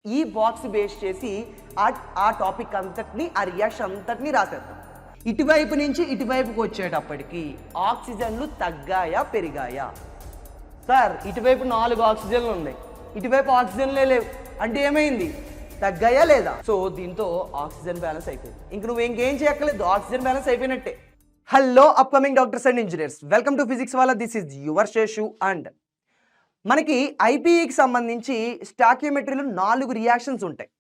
ఈ box base చేసి ఆ టాపిక్ అంతటిని ఆ రియాక్షన్ అంతటిని రాసేద్దాం. ఇటువైపు నుంచి ఇటువైపుకి వచ్చేటప్పటికి ఆక్సిజన్లు తగ్గాయా పెరిగాయా? సార్ ఇటువైపు 4 ఆక్సిజన్లు ఉన్నాయి, ఇటువైపు ఆక్సిజన్లే లేవు అంటే ఏమైంది? తగ్గాయా లేదా? సో దీంతో ఆక్సిజన్ బ్యాలెన్స్ అయిపోయింది. ఇంక నువ్వు ఇంకేం చేయక్కర్లేదు, ఆక్సిజన్ బ్యాలెన్స్ అయిపోయినట్టే. Hello upcoming doctors and engineers, welcome to Physics Wallah. This is your Seshu. And మనకి ఐపీఈకి సంబంధించి స్టాక్యోమెట్రీలో 4 రియాక్షన్స్ ఉంటాయి.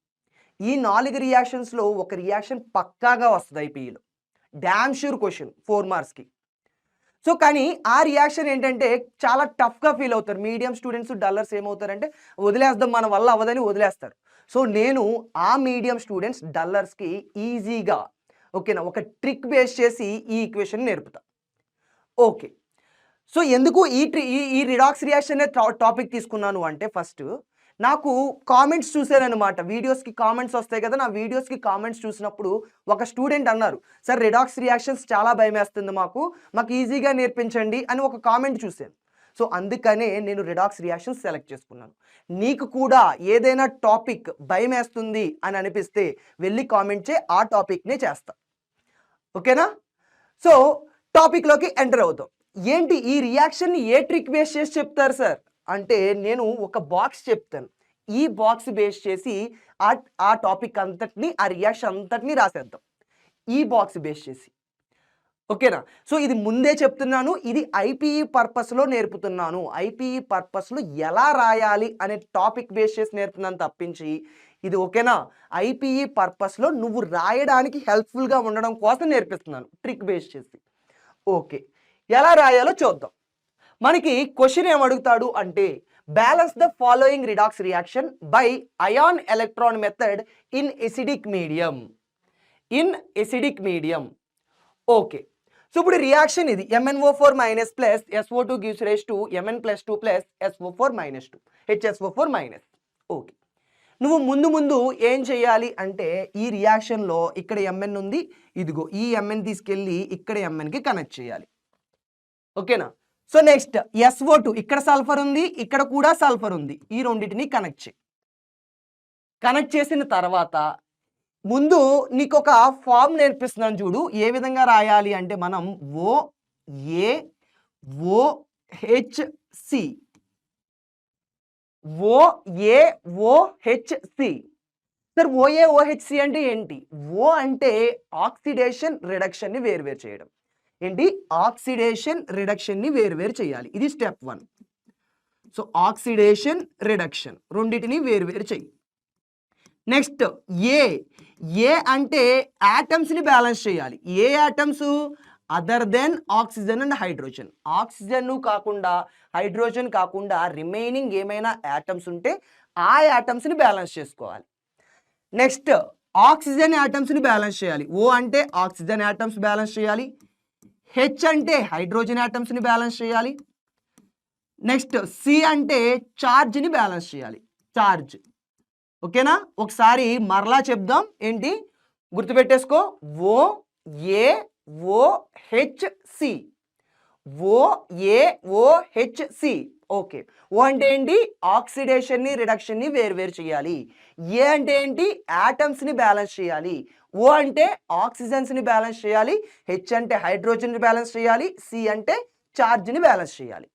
ఈ 4 రియాక్షన్స్లో ఒక రియాక్షన్ పక్కాగా వస్తుంది ఐపీఈలో, డ్యామ్ షూర్ క్వశ్చన్ 4 మార్క్స్కి. సో కానీ ఆ రియాక్షన్ ఏంటంటే చాలా టఫ్గా ఫీల్ అవుతారు మీడియం స్టూడెంట్స్, డల్లర్స్ ఏమవుతారంటే వదిలేద్దాం మన వల్ల అవ్వదని వదిలేస్తారు. సో నేను ఆ మీడియం స్టూడెంట్స్ డల్లర్స్కి ఈజీగా ఓకేనా ఒక ట్రిక్ బేస్ చేసి ఈ ఈక్వేషన్ నేర్పుతా. ఓకే, సో ఎందుకు ఈ రిడాక్స్ రియాక్షన్ అనే టాపిక్ తీసుకున్నాను అంటే, ఫస్ట్ నాకు కామెంట్స్ చూసానమాట. వీడియోస్కి కామెంట్స్ వస్తాయి కదా, నా వీడియోస్కి కామెంట్స్ చూసినప్పుడు ఒక స్టూడెంట్ అన్నారు, సార్ రిడాక్స్ రియాక్షన్స్ చాలా భయం వేస్తుంది, మాకు ఈజీగా నేర్పించండి అని ఒక కామెంట్ చూశాను. సో అందుకనే నేను రిడాక్స్ రియాక్షన్స్ సెలెక్ట్ చేసుకున్నాను. నీకు కూడా ఏదైనా టాపిక్ భయం వేస్తుంది అని అనిపిస్తే వెళ్ళి కామెంట్ చేయి, ఆ టాపిక్నే చేస్తా. ఓకేనా? సో టాపిక్లోకి ఎంటర్ అవుతాం. ఏంటి ఈ రియాక్షన్ని ఏ ట్రిక్ బేస్ చేసి చెప్తారు సార్ అంటే, నేను ఒక బాక్స్ చెప్తాను, ఈ బాక్స్ బేస్ చేసి ఆ టాపిక్ అంతటిని ఆ రియాక్షన్ అంతటిని రాసేద్దాం ఈ బాక్స్ బేస్ చేసి. ఓకేనా? సో ఇది ముందే చెప్తున్నాను, ఇది ఐపీఈ పర్పస్లో నేర్పుతున్నాను. ఐపీఈ పర్పస్లో ఎలా రాయాలి అనే టాపిక్ బేస్ చేసి నేర్పుతున్నాను తప్పించి ఇది ఓకేనా ఐపీఈ పర్పస్లో నువ్వు రాయడానికి హెల్ప్ఫుల్గా ఉండడం కోసం నేర్పిస్తున్నాను ట్రిక్ బేస్ చేసి. ఓకే, ఎలా రాయాలో చూద్దాం. మనకి క్వశ్చన్ ఏమడుగుతాడు అంటే, balance the following redox reaction by ion electron method in acidic medium. Okay, so ఇప్పుడు రియాక్షన్ ఇది MnO4 minus plus SO2 gives rise to Mn+2 plus SO4 minus 2 HSO4 minus. Okay, నువ్వు ముందు ఏం చేయాలి అంటే, ఈ రియాక్షన్లో ఇక్కడ Mn ఉంది, ఇదిగో ఈ Mn తీసుకెళ్ళి ఇక్కడ Mnకి కనెక్ట్ చేయాలి. ఓకేనా? సో నెక్స్ట్ SO2, ఇక్కడ సల్ఫర్ ఉంది, ఇక్కడ కూడా సల్ఫర్ ఉంది, ఈ రెండింటిని కనెక్ట్ చేసిన తర్వాత ముందు నీకు ఒక ఫార్మ్ నేర్పిస్తున్నాను చూడు, ఏ విధంగా రాయాలి అంటే, మనం OAOHC సార్ OAOHC అంటే ఏంటి? O అంటే ఆక్సిడేషన్ రిడక్షన్ ని వేరు చేయడం. ఏంటి? ఆక్సిడేషన్ రిడక్షన్ ని వేరు చేయాలి, ఇది స్టెప్ 1. సో ఆక్సిడేషన్ రిడక్షన్ రెండింటిని వేరు చెయ్యి. నెక్స్ట్ ఏ అంటే ఆటమ్స్ ని బ్యాలెన్స్ చేయాలి. ఏ atoms? Other than oxygen and hydrogen. Oxygen కాకుండా హైడ్రోజన్ కాకుండా రిమైనింగ్ ఏమైనా ఆటమ్స్ ఉంటే ఆ ఆటమ్స్ ని బ్యాలెన్స్ చేసుకోవాలి. నెక్స్ట్ ఆక్సిజన్ ఆటమ్స్ ని బ్యాలెన్స్ చేయాలి. O అంటే ఆక్సిజన్ ఆటమ్స్ బ్యాలెన్స్ చేయాలి, H అంటే హైడ్రోజన్ ఆటమ్స్ ని బ్యాలెన్స్ చేయాలి, నెక్స్ట్ C అంటే చార్జ్ ని బ్యాలెన్స్ చేయాలి, చార్జ్. ఓకేనా? ఒకసారి మరలా చెప్దాం, ఏంటి గుర్తుపెట్టేసుకో, OAOHC. ఓకే, O అంటే ఏంటి? ఆక్సిడేషన్ ని రిడక్షన్ ని వేరు చేయాలి. ఏ అంటే ఏంటి? ఆటమ్స్ ని బ్యాలెన్స్ చేయాలి. O అంటే ఆక్సిజన్స్ ని బ్యాలెన్స్ చేయాలి, H అంటే హైడ్రోజన్ ని బ్యాలెన్స్ చేయాలి, C అంటే చార్జ్ ని బ్యాలెన్స్ చేయాలి.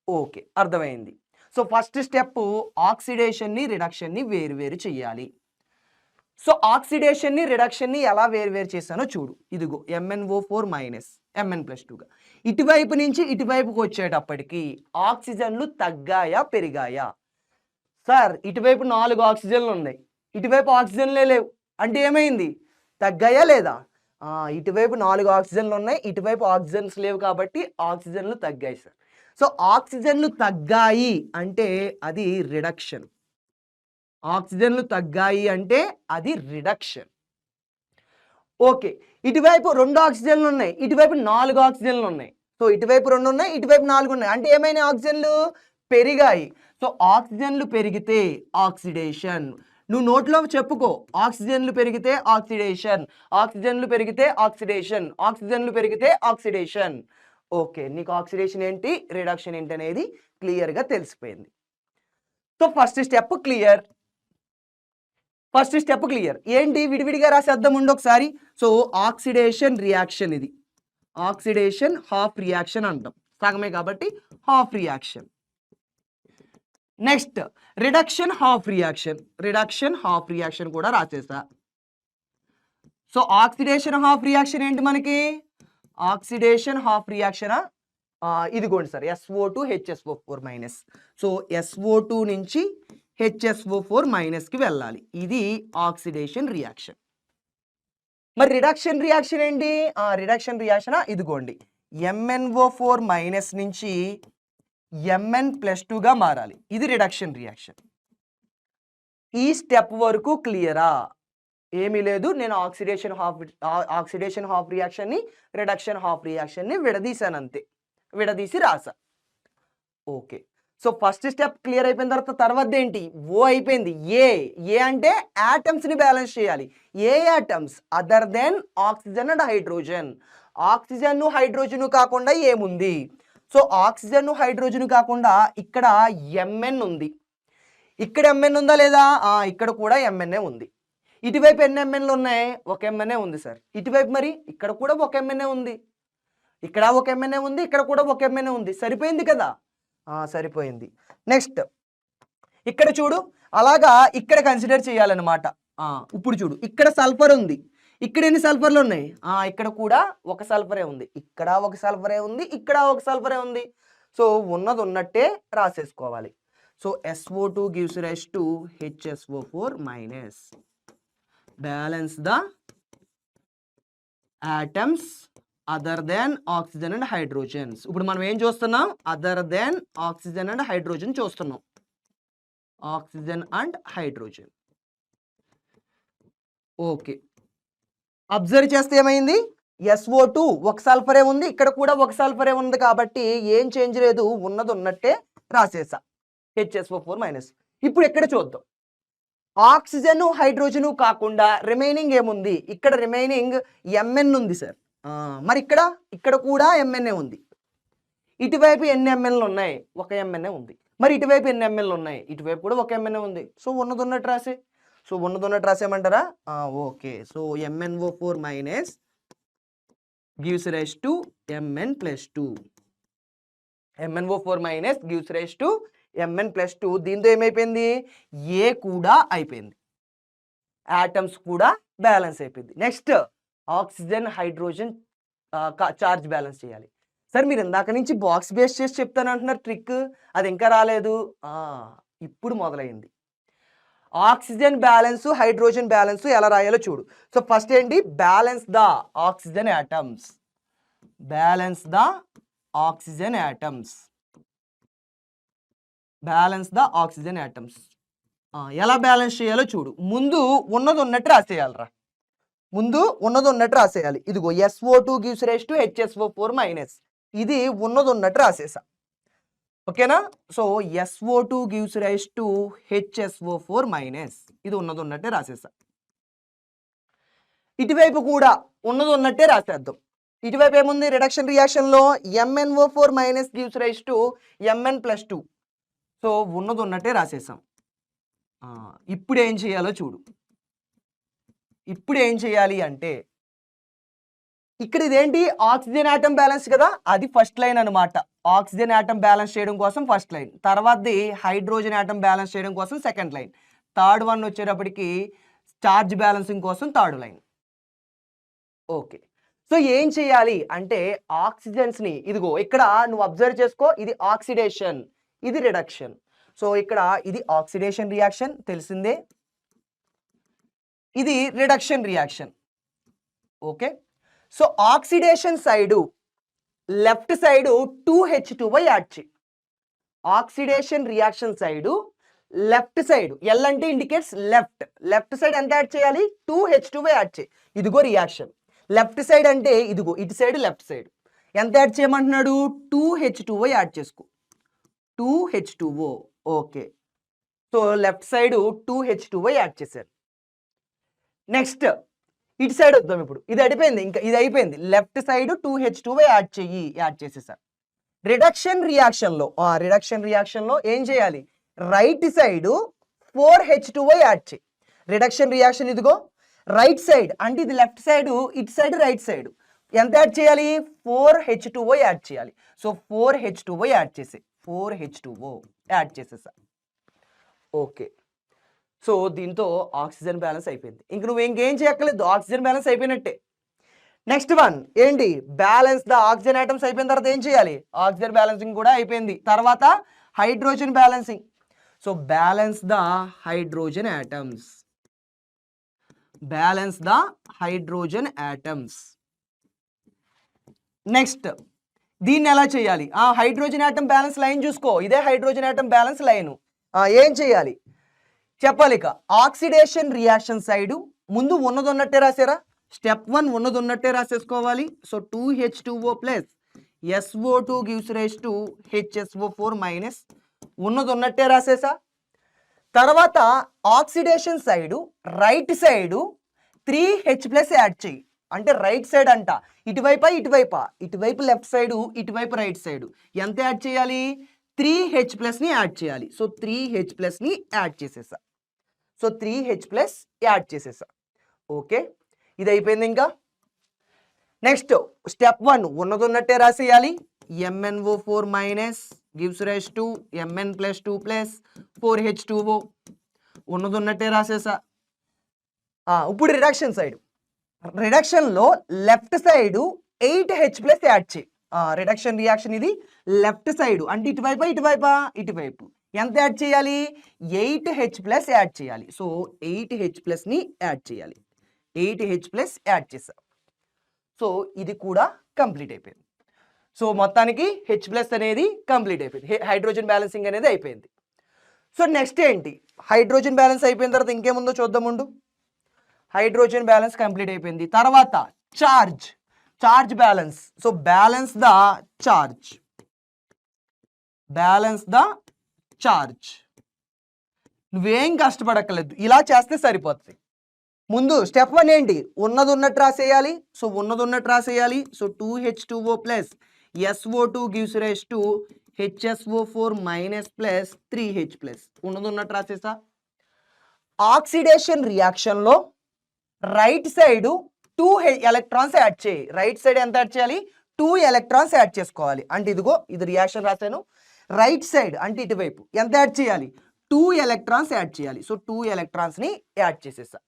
ఓకే, అర్థమైంది. సో ఫస్ట్ స్టెప్ ఆక్సిడేషన్ ని రిడక్షన్ ని వేరు చేయాలి. సో ఆక్సిడేషన్ ని రిడక్షన్ ని ఎలా వేరు చేశానో చూడు, ఇదిగో MnO4 మైనస్ Mn+2గా ఇటువైపు నుంచి ఇటువైపుకి వచ్చేటప్పటికి ఆక్సిజన్లు తగ్గాయా పెరిగాయా? సార్ ఇటువైపు 4 ఆక్సిజన్లు ఉన్నాయి, ఇటువైపు ఆక్సిజన్లే లేవు అంటే ఏమైంది? తగ్గాయా లేదా? ఇటువైపు 4 ఆక్సిజన్లు ఉన్నాయి, ఇటువైపు ఆక్సిజన్స్ లేవు కాబట్టి ఆక్సిజన్లు తగ్గాయి సార్. సో ఆక్సిజన్లు తగ్గాయి అంటే అది రిడక్షన్. ఆక్సిజన్లు తగ్గాయి అంటే అది రిడక్షన్. ఓకే, ఇటువైపు 2 ఆక్సిజన్లు ఉన్నాయి, ఇటువైపు 4 ఆక్సిజన్లు ఉన్నాయి. సో ఇటువైపు 2 ఉన్నాయి, ఇటువైపు 4 ఉన్నాయి అంటే ఏమైనా ఆక్సిజన్లు పెరిగాయి. సో ఆక్సిజన్లు పెరిగితే ఆక్సిడేషన్. నువ్వు నోట్లో చెప్పుకో, ఆక్సిజన్లు పెరిగితే ఆక్సిడేషన్, ఆక్సిజన్లు పెరిగితే ఆక్సిడేషన్, ఆక్సిజన్లు పెరిగితే ఆక్సిడేషన్. ఓకే, నీకు ఆక్సిడేషన్ ఏంటి, రిడక్షన్ ఏంటి అనేది క్లియర్గా తెలిసిపోయింది. So first step clear. First step clear. ఏంటి విడివిడిగా రాసేద్దాం ఉండి ఒకసారి. సో ఆక్సిడేషన్ రియాక్షన్, ఇది ఆక్సిడేషన్ హాఫ్ రియాక్షన్ అంటాం, సగమే కాబట్టి half reaction. Next reduction half reaction, reduction half reaction కూడా రాసేసా. సో ఆక్సిడేషన్ హాఫ్ రియాక్షన్ ఏంటి మనకి, ఆక్సిడేషన్ హాఫ్ రియాక్షన్ ఇదిగోండి sir, SO2 HSO4 minus. So SO2 నుంచి HSO4 మైనస్కి వెళ్ళాలి, ఇది ఆక్సిడేషన్ రియాక్షన్. మరి రిడక్షన్ రియాక్షన్ ఏంటి, రిడక్షన్ రియాక్షన్ ఇదిగోండి, MnO4 మైనస్ నుంచి Mn+2గా మారాలి, ఇది రిడక్షన్ రియాక్షన్. ఈ స్టెప్ వరకు క్లియరా, ఏమీ లేదు. నేను ఆక్సిడేషన్ హాఫ్ రియాక్షన్ని రిడక్షన్ హాఫ్ రియాక్షన్ని విడదీశాను అంతే, విడదీసి రాసా. Okay, so first step clear అయిపోయిన తర్వాత ఏంటి, ఓ అయిపోయింది. ఏ అంటే యాటమ్స్ని బ్యాలెన్స్ చేయాలి. ఏ atoms, other than oxygen and hydrogen. Oxygen hydrogen కాకుండా ఏముంది, సో ఆక్సిజన్ హైడ్రోజన్ కాకుండా ఇక్కడ Mn ఉంది. ఇక్కడ Mn ఉందా లేదా, ఇక్కడ కూడా Mn ఉంది. ఇటువైపు ఎన్ని ఎంఎన్లు ఉన్నాయి, ఒక ఎంఎన్ఏ ఉంది సార్. ఇటువైపు మరి ఇక్కడ కూడా ఒక ఎంఎన్ఏ ఉంది, ఇక్కడ ఒక ఎంఎన్ఏ ఉంది, ఇక్కడ కూడా ఒక ఎంఎన్ఏ ఉంది. సరిపోయింది కదా, సరిపోయింది. నెక్స్ట్ ఇక్కడ చూడు, అలాగా ఇక్కడ కన్సిడర్ చేయాలన్నమాట. ఇప్పుడు చూడు, ఇక్కడ సల్ఫర్ ఉంది, ఇక్కడ ఎన్ని సల్ఫర్లు ఉన్నాయి, ఇక్కడ కూడా ఒక సల్ఫరే ఉంది, ఇక్కడ ఒక సల్ఫరే ఉంది, ఇక్కడ ఒక సల్ఫరే ఉంది. సో ఉన్నది ఉన్నట్టే రాసేసుకోవాలి. So SO2 gives rise to HSO4 minus. Balance the atoms other than oxygen and hydrogens. ఇప్పుడు మనం ఏం చూస్తున్నాం, other than oxygen and hydrogen చూస్తున్నాం, oxygen and hydrogen. Okay, observe చేస్తే ఏమైంది, SO2 ఒక సల్ఫరే ఉంది, ఇక్కడ కూడా ఒక సల్ఫరే ఉంది, కాబట్టి ఏం చేంజ్ లేదు, ఉన్నది ఉన్నట్టే రాసేసా, HSO4 మైనస్. ఇప్పుడు ఎక్కడ చూద్దాం, ఆక్సిజన్ హైడ్రోజన్ కాకుండా రిమైనింగ్ ఏముంది, ఇక్కడ రిమైనింగ్ Mn ఉంది సార్. మరి ఇక్కడ కూడా Mn ఉంది. ఇటువైపు ఎన్ని ఎంఎన్లు ఉన్నాయి, ఒక Mn ఉంది. మరి ఇటువైపు ఎన్ని ఎంఎన్లు ఉన్నాయి, ఇటువైపు కూడా ఒక Mn ఉంది. సో ఉన్నది ఉన్నట్టు రాసే, సో ఉన్నది ఉన్నట్టు రాసేయమంటారా, okay. So MnO4 minus gives rise to Mn+2. MnO4 minus gives rise to Mn+2. దీంతో ఏమైపోయింది, ఏ కూడా అయిపోయింది, యాటమ్స్ కూడా బ్యాలెన్స్ అయిపోయింది. Next oxygen hydrogen charge balance చేయాలి. సార్ మీరు ఇందాక నుంచి బాక్స్ బేస్ చేసి చెప్తాను అంటున్నారు, ట్రిక్ అది ఇంకా రాలేదు, ఇప్పుడు మొదలైంది. ఆక్సిజన్ బ్యాలెన్స్ హైడ్రోజన్ బ్యాలెన్స్ ఎలా రాయాలో చూడు. సో ఫస్ట్ ఏంటి, balance the oxygen atoms, balance the oxygen atoms, balance the oxygen atoms. ఎలా బ్యాలెన్స్ చేయాలో చూడు. ముందు ఉన్నది ఉన్నట్టు రాసేయాలరా, ముందు ఉన్నది ఉన్నట్టు రాసేయాలి. ఇదిగో SO2 gives rise to HSO4 minus, ఇది ఉన్నది ఉన్నట్టు రాసేసా, ఓకేనా. So SO2 gives rise to HSO4 minus, ఇది ఉన్నది ఉన్నట్టే రాసేసా. ఇటువైపు కూడా ఉన్నది ఉన్నట్టే రాసేద్దాం. ఇటువైపు ఏముంది, రిడక్షన్ రియాక్షన్లో MnO4 minus gives rise to Mn+2. So ఉన్నది ఉన్నట్టే రాసేసాం. ఇప్పుడు ఏం చేయాలో చూడు. ఇప్పుడు ఏం చేయాలి అంటే, ఇక్కడ ఇదేంటి, ఆక్సిజన్ ఆటమ్ బ్యాలెన్స్ కదా, అది ఫస్ట్ లైన్ అనమాట. ఆక్సిజన్ ఆటమ్ బ్యాలెన్స్ చేయడం కోసం ఫస్ట్ లైన్, తర్వాతది హైడ్రోజన్ ఆటమ్ బ్యాలెన్స్ చేయడం కోసం సెకండ్ లైన్, థర్డ్ వన్ వచ్చేటప్పటికి చార్జ్ బ్యాలెన్సింగ్ కోసం థర్డ్ లైన్. ఓకే, సో ఏం చేయాలి అంటే ఆక్సిజన్స్ని, ఇదిగో ఇక్కడ నువ్వు అబ్జర్వ్ చేసుకో, ఇది ఆక్సిడేషన్, ఇది రిడక్షన్. సో ఇక్కడ ఇది ఆక్సిడేషన్ రియాక్షన్ తెలిసిందే, ఇది reduction reaction. Okay, so oxidation side left side 2H2 add చేయి. Oxidation reaction side left side, L అంటే ఇండికేట్స్ లెఫ్ట్, లెఫ్ట్ సైడ్ ఎంత యాడ్ చేయాలి, 2H2 యాడ్ చేయి. ఇదిగో రియాక్షన్. లెఫ్ట్ సైడ్ అంటే ఇదిగో ఇటు సైడ్ లెఫ్ట్ సైడ్ ఎంత యాడ్ చేయమంటున్నాడు, 2H2 యాడ్ చేసుకో, 2H2O. Okay, so left side 2H2 add చేశారు. నెక్స్ట్ ఇటు సైడ్ వద్దాం. ఇప్పుడు ఇది అయిపోయింది, ఇంకా ఇది అయిపోయింది. లెఫ్ట్ సైడ్ 2H2 యాడ్ చెయ్యి, యాడ్ చేసేసారు. రిడక్షన్ రియాక్షన్లో ఏం చేయాలి, రైట్ సైడ్ 4H2 యాడ్ చేయి. రిడక్షన్ రియాక్షన్ ఇదిగో రైట్ సైడ్ అంటే ఇది లెఫ్ట్ సైడ్, ఇటు సైడ్ రైట్ సైడ్. ఎంత యాడ్ చేయాలి? 4H2O యాడ్ చేయాలి. సో 4H2O యాడ్ చేసి 4H2O యాడ్ చేసేసా. ఓకే, సో దీంతో ఆక్సిజన్ బ్యాలెన్స్ అయిపోయింది. ఇంక నువ్వు ఇంకేం చేయక్కర్లేదు, ఆక్సిజన్ బ్యాలెన్స్ అయిపోయినట్టే. నెక్స్ట్ వన్ ఏంటి? బ్యాలెన్స్ ద ఆక్సిజన్ ఐటమ్స్ అయిపోయిన తర్వాత ఏం చేయాలి? ఆక్సిజన్ బ్యాలెన్సింగ్ కూడా అయిపోయింది. తర్వాత hydrogen balancing. So balance the hydrogen atoms, balance the hydrogen atoms. Next దీన్ని ఎలా చేయాలి? హైడ్రోజన్ ఆటమ్ బ్యాలెన్స్ లైన్ చూసుకో, ఇదే హైడ్రోజన్ ఆటమ్ బ్యాలెన్స్ లైన్. ఏం చేయాలి చెప్పాలి. ఇక ఆక్సిడేషన్ రియాక్షన్ సైడు ముందు ఉన్నది ఉన్నట్టే రాసారా? స్టెప్ 1 ఉన్నది ఉన్నట్టే రాసేసుకోవాలి. So 2H2O plus SO2 gives rise to HSO4 minus ఉన్నది ఉన్నట్టే రాసేసా. తర్వాత oxidation side right side 3H plus add చేయి. అంటే రైట్ సైడ్ అంట, ఇటువైపా ఇటువైపా? ఇటువైపు లెఫ్ట్ సైడు, ఇటువైపు రైట్ సైడు. ఎంత యాడ్ చేయాలి? 3H ప్లస్ని యాడ్ చేయాలి. సో 3H ప్లస్ని యాడ్ చేసేసా. సో 3H ప్లస్ యాడ్ చేసేసా. ఓకే, ఇది అయిపోయింది. ఇంకా నెక్స్ట్ స్టెప్ 1 ఉన్నది ఉన్నట్టే రాసేయాలి. MnO4 minus gives rise to Mn plus 2 plus 4H2O ఉన్నది ఉన్నట్టే రాసేసా. ఇప్పుడు రిడక్షన్ సైడ్, రిడక్షన్లో left side 8H plus add చేయి. రిడక్షన్ రియాక్షన్ ఇది లెఫ్ట్ సైడ్ అంటే ఇటువైపా ఇటువైపా? ఇటువైపు. ఎంత యాడ్ చేయాలి? 8H ప్లస్ యాడ్ చేయాలి. సో 8H ప్లస్ని యాడ్ చేయాలి. 8H ప్లస్ యాడ్ చేసా. సో ఇది కూడా కంప్లీట్ అయిపోయింది. సో మొత్తానికి H ప్లస్ అనేది కంప్లీట్ అయిపోయింది, హైడ్రోజన్ బ్యాలెన్సింగ్ అనేది అయిపోయింది. సో నెక్స్ట్ ఏంటి? హైడ్రోజన్ బ్యాలెన్స్ అయిపోయిన తర్వాత ఇంకేముందో చూద్దాముండు. హైడ్రోజన్ బ్యాలెన్స్ కంప్లీట్ అయిపోయింది. తర్వాత charge balance. So balance the charge, balance the charge. నువ్వేం కష్టపడక్కర్లేదు, ఇలా చేస్తే సరిపోతుంది. ముందు స్టెప్ 1 ఏంటి? ఉన్నది ఉన్నట్టు రాసేయాలి. సో ఉన్నది ఉన్నట్టు రాసేయాలి. So 2H2O plus SO2 gives rise to HSO4 minus plus 3H plus ఉన్నది ఉన్నట్టు రాసేసా. ఆక్సిడేషన్ రియాక్షన్లో రైట్ సైడ్ 2 ఎలక్ట్రాన్స్ యాడ్ చేయి. రైట్ సైడ్ ఎంత యాడ్ చేయాలి? 2 ఎలక్ట్రాన్స్ యాడ్ చేసుకోవాలి. అంటే ఇదిగో ఇది రియాక్షన్ రాశాను. రైట్ సైడ్ అంటే ఇటువైపు ఎంత యాడ్ చేయాలి? 2 ఎలక్ట్రాన్స్ యాడ్ చేయాలి. సో 2 ఎలక్ట్రాన్స్ని యాడ్ చేసేసా.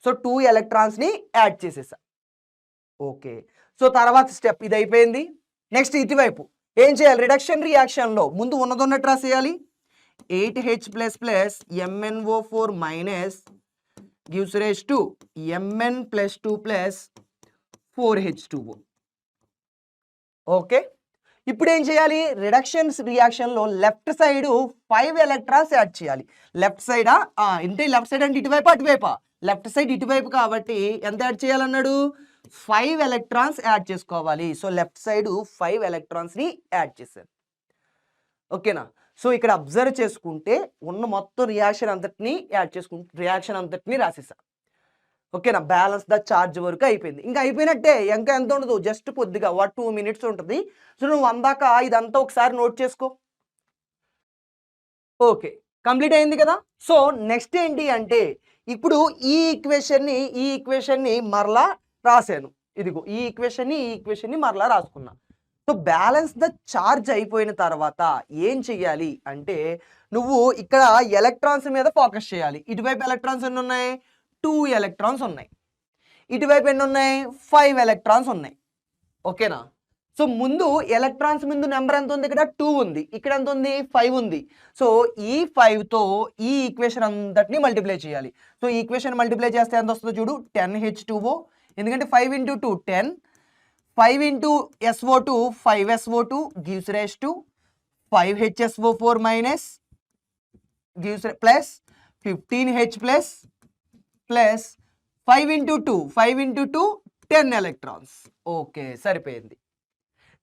సో 2 ఎలక్ట్రాన్స్ని యాడ్ చేసేసా. ఓకే, సో తర్వాత స్టెప్ ఇది అయిపోయింది. నెక్స్ట్ ఇటువైపు ఏం చేయాలి? రిడక్షన్ రియాక్షన్లో ముందు ఉన్నది ఉన్నట్టు రాసేయాలి. 8H plus plus MnO4 minus gives rise to Mn plus 2 plus 4H2O. Okay, ఇప్పుడు ఏం చేయాలి? రిడక్షన్స్ రియాక్షన్లో లెఫ్ట్ సైడ్ 5 ఎలక్ట్రాన్స్ యాడ్ చేయాలి. లెఫ్ట్ సైడా? అంటే లెఫ్ట్ సైడ్ అంటే ఇటువైపు అటువైపా? లెఫ్ట్ సైడ్ ఇటువైపు కాబట్టి ఎంత యాడ్ చేయాలన్నాడు? 5 ఎలక్ట్రాన్స్ యాడ్ చేసుకోవాలి. సో లెఫ్ట్ సైడ్ 5 ఎలక్ట్రాన్స్ని యాడ్ చేశారు. ఓకేనా? సో ఇక్కడ అబ్జర్వ్ చేసుకుంటే ఉన్న మొత్తం రియాక్షన్ అంతటిని యాడ్ చేసుకుంటే రియాక్షన్ అంతటిని రాసేసా. ఓకేనా? బ్యాలెన్స్ ద చార్జ్ వరకు అయిపోయింది. ఇంకా అయిపోయినట్టే. ఇంకా ఎంత ఉండదు, జస్ట్ కొద్దిగా 2 minutes ఉంటుంది. సో నువ్వు అందాక ఇదంతా ఒకసారి నోట్ చేసుకో. ఓకే, కంప్లీట్ అయింది కదా. సో నెక్స్ట్ ఏంటి అంటే ఇప్పుడు ఈ ఈక్వేషన్ని మరలా రాశాను. ఇదిగో ఈ ఈక్వేషన్ని మరలా రాసుకున్నా. సో బ్యాలెన్స్ ద చార్జ్ అయిపోయిన తర్వాత ఏం చెయ్యాలి అంటే నువ్వు ఇక్కడ ఎలక్ట్రాన్స్ మీద ఫోకస్ చేయాలి. ఇటువైపు ఎలక్ట్రాన్స్ ఎన్ని ఉన్నాయి? 2 ఎలక్ట్రాన్స్ ఉన్నాయి. ఇటువైపు ఎన్ని ఉన్నాయి? 5 ఎలక్ట్రాన్స్ ఉన్నాయి. ఓకేనా? సో ముందు ఎలక్ట్రాన్స్ ముందు నెంబర్ ఎంత ఉంది? ఇక్కడ 2 ఉంది. ఇక్కడ ఎంత ఉంది? 5 ఉంది. సో ఈ 5తో ఈ ఈక్వేషన్ అంతటిని మల్టిప్లై చేయాలి. సో ఈ ఈక్వేషన్ మల్టిప్లై చేస్తే ఎంత వస్తుందో చూడు. 10H2O, ఎందుకంటే 5 × 2 10, 5 × SO2 5SO2 gives rise to 5HSO4 minus gives plus 15H plus 5 × 2 10 electrons. Okay, సరిపోయింది.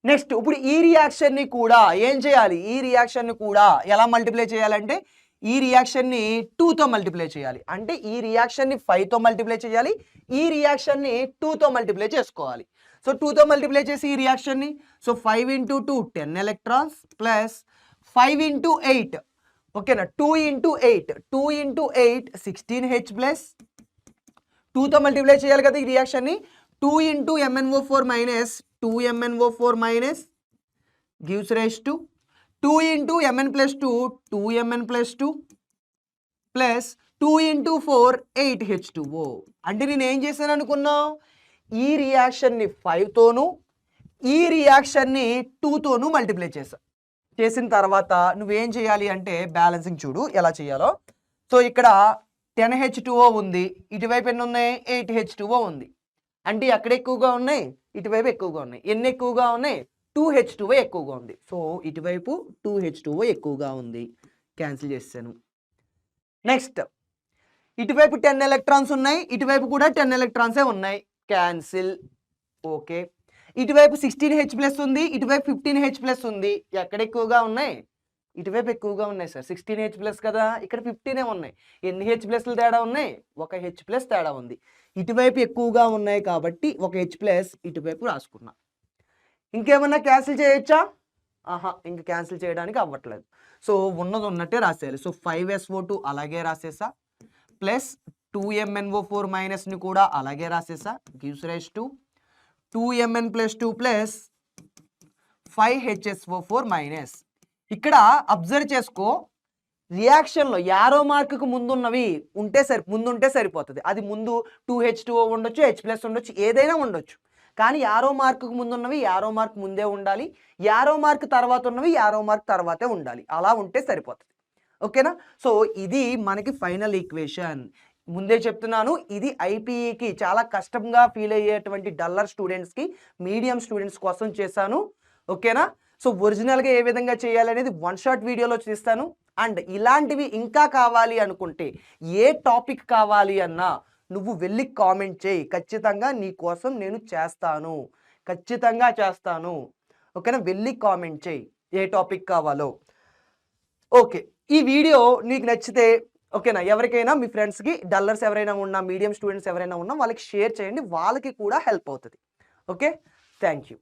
నెక్స్ట్ ఇప్పుడు ఈ రియాక్షన్ని కూడా ఏం చేయాలి? ఈ రియాక్షన్ని కూడా ఎలా మల్టిప్లై చేయాలంటే ఈ రియాక్షన్ని 2తో మల్టిప్లై చేయాలి. అంటే ఈ రియాక్షన్ని 5తో మల్టిప్లై చేయాలి, ఈ రియాక్షన్ని 2తో మల్టిప్లై చేసుకోవాలి. సో 2తో మల్టిప్లై చేసి ఈ రియాక్షన్ని, సో 5 × 2 10 ఎలక్ట్రాన్స్ ప్లస్ 5 × 8 ఓకేనా 2 into 8 16H ప్లస్ 2తో మల్టిప్లై చేయాలి కదా ఈ రియాక్షన్ని 2 into MnO4 minus 2MnO4 minus gives rise to 2 into Mn plus 2 2Mn plus 2 plus 2 into 4 8H2O. అంటే నేను ఏం చేశాను అనుకున్నావు, ఈ రియాక్షన్ని 5తోనూ ఈ రియాక్షన్ని 2తోనూ మల్టిప్లై చేసిన తర్వాత నువ్వేం చేయాలి అంటే బ్యాలెన్సింగ్ చూడు ఎలా చేయాలో. సో ఇక్కడ 10H2O ఉంది, ఇటువైపు ఎన్ని ఉన్నాయి 8H2O ఉంది. అంటే ఎక్కడ ఎక్కువగా ఉన్నాయి, ఇటువైపు ఎక్కువగా ఉన్నాయి. ఎన్ని ఎక్కువగా ఉన్నాయి 2H2O ఎక్కువగా ఉంది. సో ఇటువైపు 2H2O ఎక్కువగా ఉంది, క్యాన్సిల్ చేసాను. నెక్స్ట్ ఇటువైపు 10 ఎలక్ట్రాన్స్ ఉన్నాయి, ఇటువైపు కూడా 10 ఎలక్ట్రాన్సే ఉన్నాయి, క్యాన్సిల్. ఓకే, ఇటువైపు 16H ప్లస్ ఉంది, ఇటువైపు 15H ప్లస్ ఉంది. ఎక్కడ ఎక్కువగా ఉన్నాయి, ఇటువైపు ఎక్కువగా ఉన్నాయి సార్. 16H ప్లస్ కదా, ఇక్కడ 15 ఉన్నాయి. ఎన్ని H ప్లస్లు తేడా ఉన్నాయి, ఒక H ప్లస్ తేడా ఉంది. ఇటువైపు ఎక్కువగా ఉన్నాయి కాబట్టి ఒక H ప్లస్ ఇటువైపు రాసుకున్నా. ఇంకేమన్నా క్యాన్సిల్ చేయొచ్చా, ఇంక క్యాన్సిల్ చేయడానికి అవ్వట్లేదు. సో ఉన్నది ఉన్నట్టే రాసేయాలి. సో 5SO2 అలాగే రాసేసా, ప్లస్ 2MnO4 మైనస్ని కూడా అలాగే రాసేసా, gives rise to 2Mn plus 2 plus 5HSO4 minus. ఇక్కడ అబ్జర్వ్ చేసుకో, రియాక్షన్లో యారో మార్కుకు ముందున్నవి ముందుంటే సరిపోతుంది. అది ముందు 2H2O ఉండొచ్చు, H ప్లస్ ఉండొచ్చు, ఏదైనా ఉండొచ్చు. కానీ యారో మార్కుకు ముందున్నవి యారో మార్క్ ముందే ఉండాలి, యారో మార్క్ తర్వాత ఉన్నవి యారో మార్క్ తర్వాతే ఉండాలి. అలా ఉంటే సరిపోతుంది. ఓకేనా. సో ఇది మనకి ఫైనల్ ఈక్వేషన్. ముందే చెప్తున్నాను, ఇది ఐపీఈకి చాలా కష్టంగా ఫీల్ అయ్యేటువంటి డల్లర్ స్టూడెంట్స్కి, మీడియం స్టూడెంట్స్ కోసం చేశాను. ఓకేనా. సో ఒరిజినల్గా ఏ విధంగా చేయాలనేది వన్ షాట్ వీడియోలో చేస్తాను. అండ్ ఇలాంటివి ఇంకా కావాలి అనుకుంటే, ఏ టాపిక్ కావాలి అన్నా నువ్వు వెళ్ళి కామెంట్ చేయి, ఖచ్చితంగా నీ కోసం నేను చేస్తాను, ఖచ్చితంగా చేస్తాను. ఓకేనా, వెళ్ళి కామెంట్ చేయి ఏ టాపిక్ కావాలో. ఓకే, ఈ వీడియో నీకు నచ్చితే ఓకేనా, ఎవరికైనా మీ ఫ్రెండ్స్కి డల్లర్స్ ఎవరైనా ఉన్నా, మీడియం స్టూడెంట్స్ ఎవరైనా ఉన్నా వాళ్ళకి షేర్ చేయండి, వాళ్ళకి కూడా హెల్ప్ అవుతుంది. Okay, thank you.